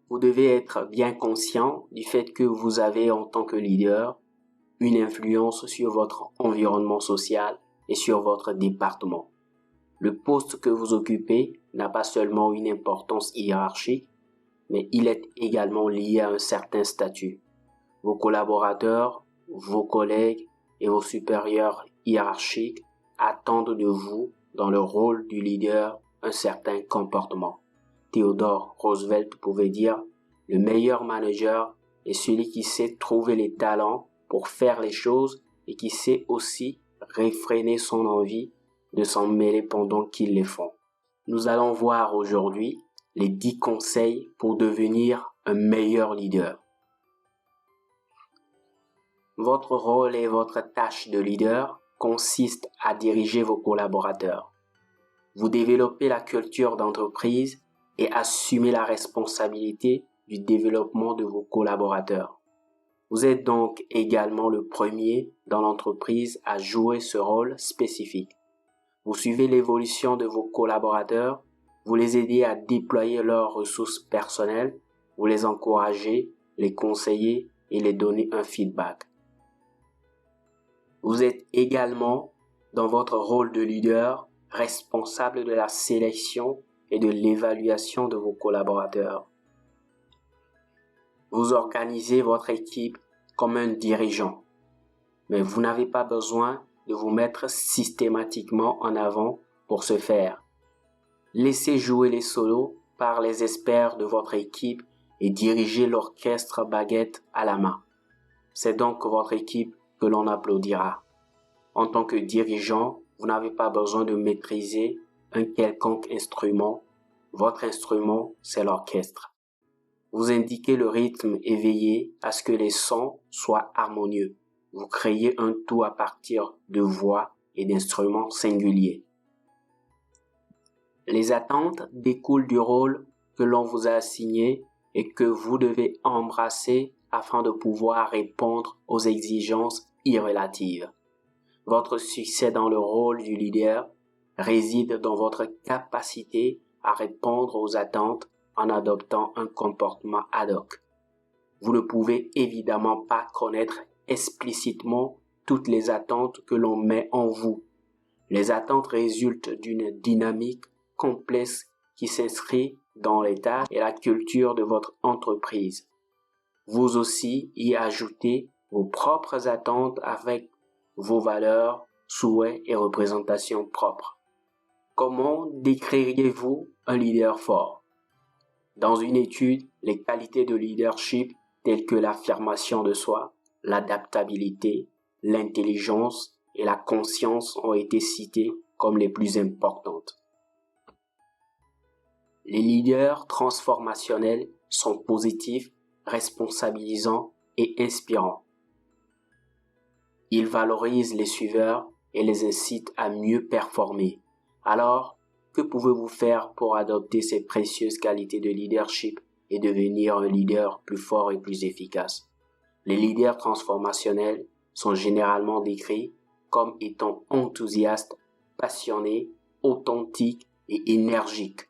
vous devez être bien conscient du fait que vous avez en tant que leader une influence sur votre environnement social et sur votre département. Le poste que vous occupez n'a pas seulement une importance hiérarchique, mais il est également lié à un certain statut. Vos collaborateurs, vos collègues et vos supérieurs hiérarchiques attendent de vous, dans le rôle du leader, un certain comportement. Theodore Roosevelt pouvait dire « Le meilleur manager est celui qui sait trouver les talents pour faire les choses et qui sait aussi réfréner son envie de s'en mêler pendant qu'ils les font. » Nous allons voir aujourd'hui les 10 conseils pour devenir un meilleur leader. Votre rôle et votre tâche de leader consistent à diriger vos collaborateurs. Vous développez la culture d'entreprise et assumez la responsabilité du développement de vos collaborateurs. Vous êtes donc également le premier dans l'entreprise à jouer ce rôle spécifique. Vous suivez l'évolution de vos collaborateurs, vous les aidez à déployer leurs ressources personnelles, vous les encouragez, les conseillez et les donnez un feedback. Vous êtes également, dans votre rôle de leader, responsable de la sélection et de l'évaluation de vos collaborateurs. Vous organisez votre équipe comme un dirigeant, mais vous n'avez pas besoin de vous mettre systématiquement en avant pour ce faire. Laissez jouer les solos par les experts de votre équipe et dirigez l'orchestre baguette à la main. C'est donc votre équipe que l'on applaudira. En tant que dirigeant, vous n'avez pas besoin de maîtriser un quelconque instrument. Votre instrument, c'est l'orchestre. Vous indiquez le rythme et veillez à ce que les sons soient harmonieux. Vous créez un tout à partir de voix et d'instruments singuliers. Les attentes découlent du rôle que l'on vous a assigné et que vous devez embrasser afin de pouvoir répondre aux exigences irrélatives. Votre succès dans le rôle du leader réside dans votre capacité à répondre aux attentes en adoptant un comportement ad hoc. Vous ne pouvez évidemment pas connaître explicitement toutes les attentes que l'on met en vous. Les attentes résultent d'une dynamique complexe qui s'inscrit dans l'état et la culture de votre entreprise. Vous aussi y ajoutez vos propres attentes avec vos valeurs, souhaits et représentations propres. Comment décririez-vous un leader fort? Dans une étude, les qualités de leadership telles que l'affirmation de soi, l'adaptabilité, l'intelligence et la conscience ont été citées comme les plus importantes. Les leaders transformationnels sont positifs, responsabilisants et inspirants. Ils valorisent les suiveurs et les incitent à mieux performer. Alors, que pouvez-vous faire pour adopter ces précieuses qualités de leadership et devenir un leader plus fort et plus efficace? Les leaders transformationnels sont généralement décrits comme étant enthousiastes, passionnés, authentiques et énergiques.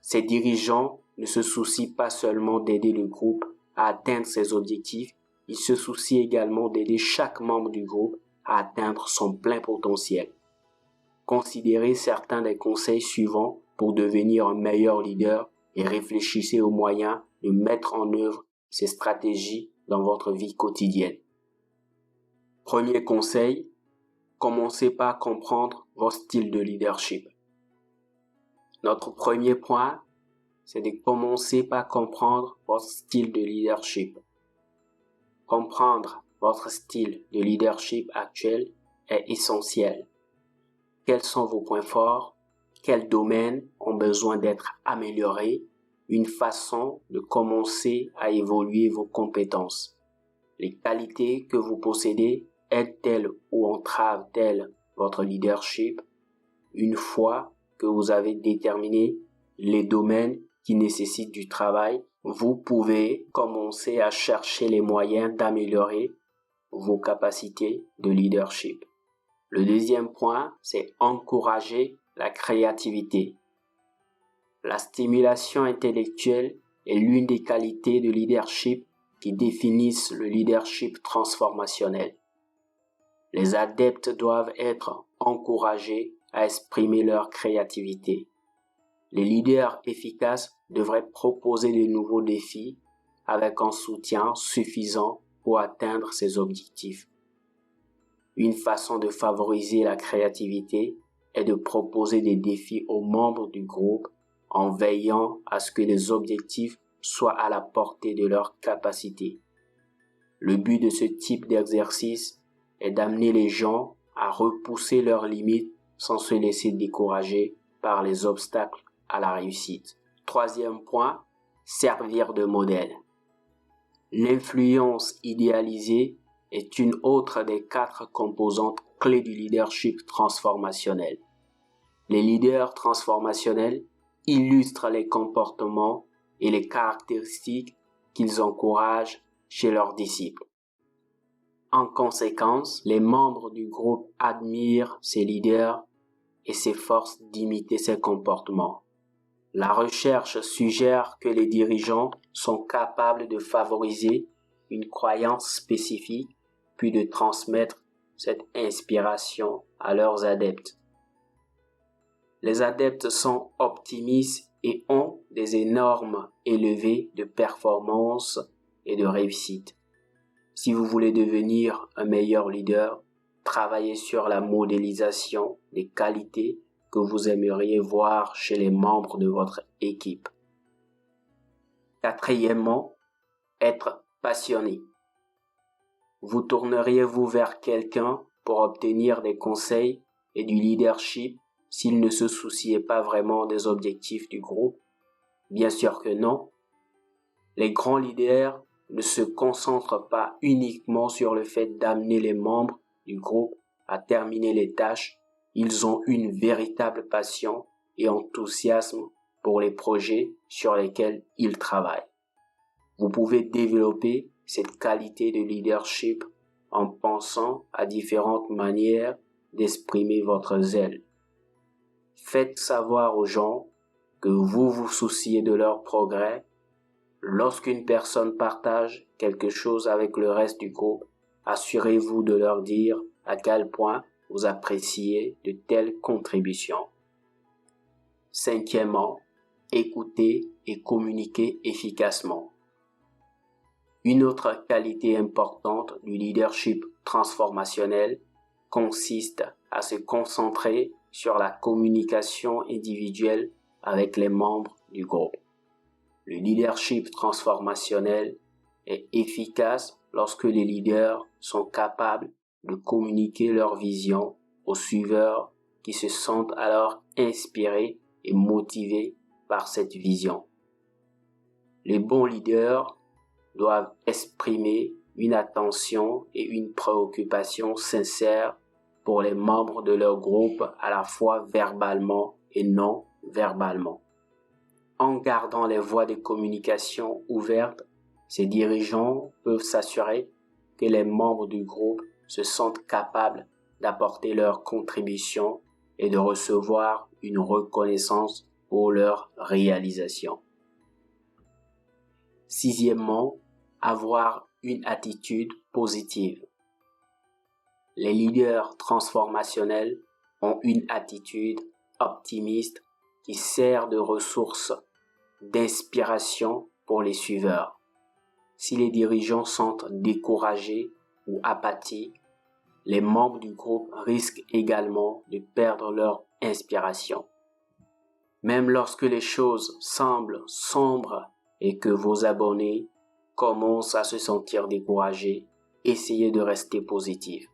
Ces dirigeants ne se soucient pas seulement d'aider le groupe à atteindre ses objectifs, ils se soucient également d'aider chaque membre du groupe à atteindre son plein potentiel. Considérez certains des conseils suivants pour devenir un meilleur leader et réfléchissez aux moyens de mettre en œuvre ces stratégies dans votre vie quotidienne. Premier conseil, commencez par comprendre votre style de leadership. Notre premier point, c'est de commencer par comprendre votre style de leadership. Comprendre votre style de leadership actuel est essentiel. Quels sont vos points forts? Quels domaines ont besoin d'être améliorés? Une façon de commencer à évoluer vos compétences. Les qualités que vous possédez aident-elles ou entravent-elles votre leadership? Une fois que vous avez déterminé les domaines qui nécessitent du travail, vous pouvez commencer à chercher les moyens d'améliorer vos capacités de leadership. Le deuxième point, c'est encourager la créativité. La stimulation intellectuelle est l'une des qualités de leadership qui définissent le leadership transformationnel. Les adeptes doivent être encouragés à exprimer leur créativité. Les leaders efficaces devraient proposer de nouveaux défis avec un soutien suffisant pour atteindre ces objectifs. Une façon de favoriser la créativité est de proposer des défis aux membres du groupe en veillant à ce que les objectifs soient à la portée de leurs capacités. Le but de ce type d'exercice est d'amener les gens à repousser leurs limites sans se laisser décourager par les obstacles à la réussite. Troisième point, servir de modèle. L'influence idéalisée est une autre des 4 composantes clés du leadership transformationnel. Les leaders transformationnels illustrent les comportements et les caractéristiques qu'ils encouragent chez leurs disciples. En conséquence, les membres du groupe admirent ces leaders et s'efforcent d'imiter ces comportements. La recherche suggère que les dirigeants sont capables de favoriser une croyance spécifique puis de transmettre cette inspiration à leurs adeptes. Les adeptes sont optimistes et ont des normes élevées de performance et de réussite. Si vous voulez devenir un meilleur leader, travaillez sur la modélisation des qualités que vous aimeriez voir chez les membres de votre équipe. Quatrièmement, être passionné. Vous tourneriez-vous vers quelqu'un pour obtenir des conseils et du leadership s'il ne se souciait pas vraiment des objectifs du groupe? Bien sûr que non. Les grands leaders ne se concentrent pas uniquement sur le fait d'amener les membres du groupe à terminer les tâches. Ils ont une véritable passion et enthousiasme pour les projets sur lesquels ils travaillent. Vous pouvez développer cette qualité de leadership en pensant à différentes manières d'exprimer votre zèle. Faites savoir aux gens que vous vous souciez de leur progrès. Lorsqu'une personne partage quelque chose avec le reste du groupe, assurez-vous de leur dire à quel point vous appréciez de telles contributions. Cinquièmement, écoutez et communiquez efficacement. Une autre qualité importante du leadership transformationnel consiste à se concentrer sur la communication individuelle avec les membres du groupe. Le leadership transformationnel est efficace lorsque les leaders sont capables de communiquer leur vision aux suiveurs qui se sentent alors inspirés et motivés par cette vision. Les bons leaders doivent exprimer une attention et une préoccupation sincères pour les membres de leur groupe à la fois verbalement et non verbalement. En gardant les voies de communication ouvertes, ces dirigeants peuvent s'assurer que les membres du groupe se sentent capables d'apporter leur contribution et de recevoir une reconnaissance pour leur réalisation. Sixièmement, avoir une attitude positive. Les leaders transformationnels ont une attitude optimiste qui sert de ressource d'inspiration pour les suiveurs. Si les dirigeants sont découragés ou apathiques, les membres du groupe risquent également de perdre leur inspiration. Même lorsque les choses semblent sombres et que vos abonnés commencent à se sentir découragés, essayez de rester positif.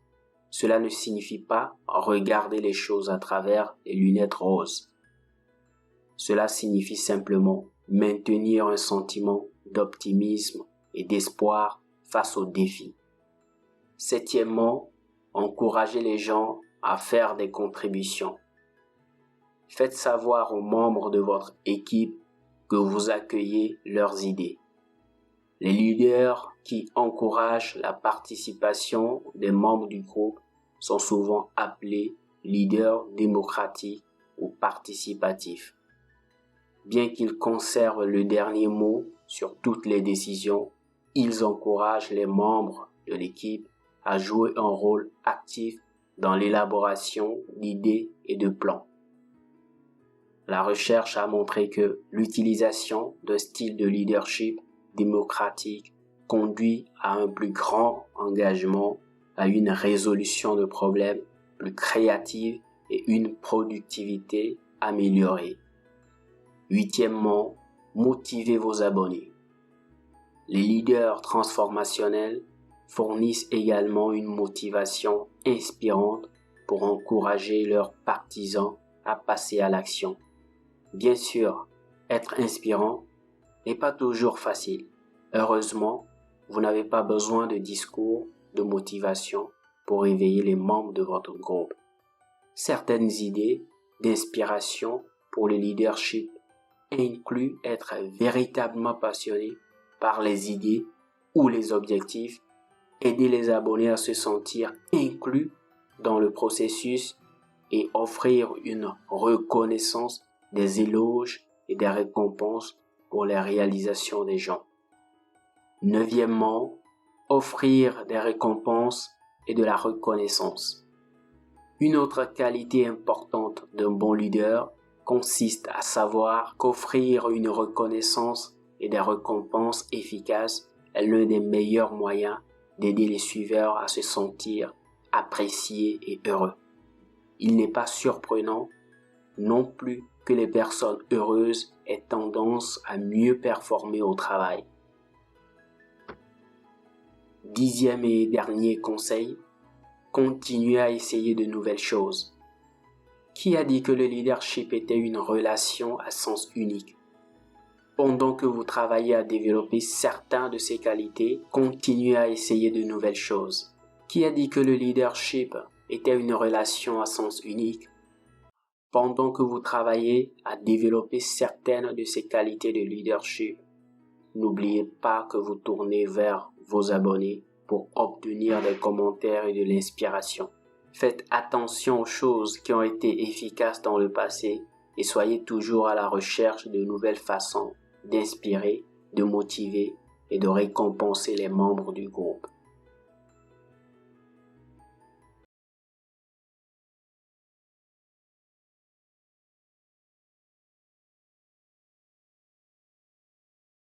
Cela ne signifie pas regarder les choses à travers les lunettes roses. Cela signifie simplement maintenir un sentiment d'optimisme et d'espoir face aux défis. Septièmement, encouragez les gens à faire des contributions. Faites savoir aux membres de votre équipe que vous accueillez leurs idées. Les leaders qui encouragent la participation des membres du groupe sont souvent appelés leaders démocratiques ou participatifs. Bien qu'ils conservent le dernier mot sur toutes les décisions. Ils encouragent les membres de l'équipe à jouer un rôle actif dans l'élaboration d'idées et de plans. La recherche a montré que l'utilisation d'un style de leadership démocratique conduit à un plus grand engagement, à une résolution de problèmes plus créative et une productivité améliorée. Huitièmement, motivez vos abonnés. Les leaders transformationnels fournissent également une motivation inspirante pour encourager leurs partisans à passer à l'action. Bien sûr, être inspirant n'est pas toujours facile. Heureusement, vous n'avez pas besoin de discours de motivation pour éveiller les membres de votre groupe. Certaines idées d'inspiration pour le leadership incluent être véritablement passionné par les idées ou les objectifs, aider les abonnés à se sentir inclus dans le processus et offrir une reconnaissance, des éloges et des récompenses pour les réalisations des gens. Neuvièmement, offrir des récompenses et de la reconnaissance. Une autre qualité importante d'un bon leader consiste à savoir qu'offrir une reconnaissance et des récompenses efficaces est l'un des meilleurs moyens d'aider les suiveurs à se sentir appréciés et heureux. Il n'est pas surprenant non plus que les personnes heureuses aient tendance à mieux performer au travail. Dixième et dernier conseil, continuez à essayer de nouvelles choses. Qui a dit que le leadership était une relation à sens unique? Pendant que vous travaillez à développer certaines de ces qualités, continuez à essayer de nouvelles choses. Qui a dit que le leadership était une relation à sens unique? Pendant que vous travaillez à développer certaines de ces qualités de leadership, n'oubliez pas que vous tournez vers vos abonnés pour obtenir des commentaires et de l'inspiration. Faites attention aux choses qui ont été efficaces dans le passé et soyez toujours à la recherche de nouvelles façons d'inspirer, de motiver et de récompenser les membres du groupe.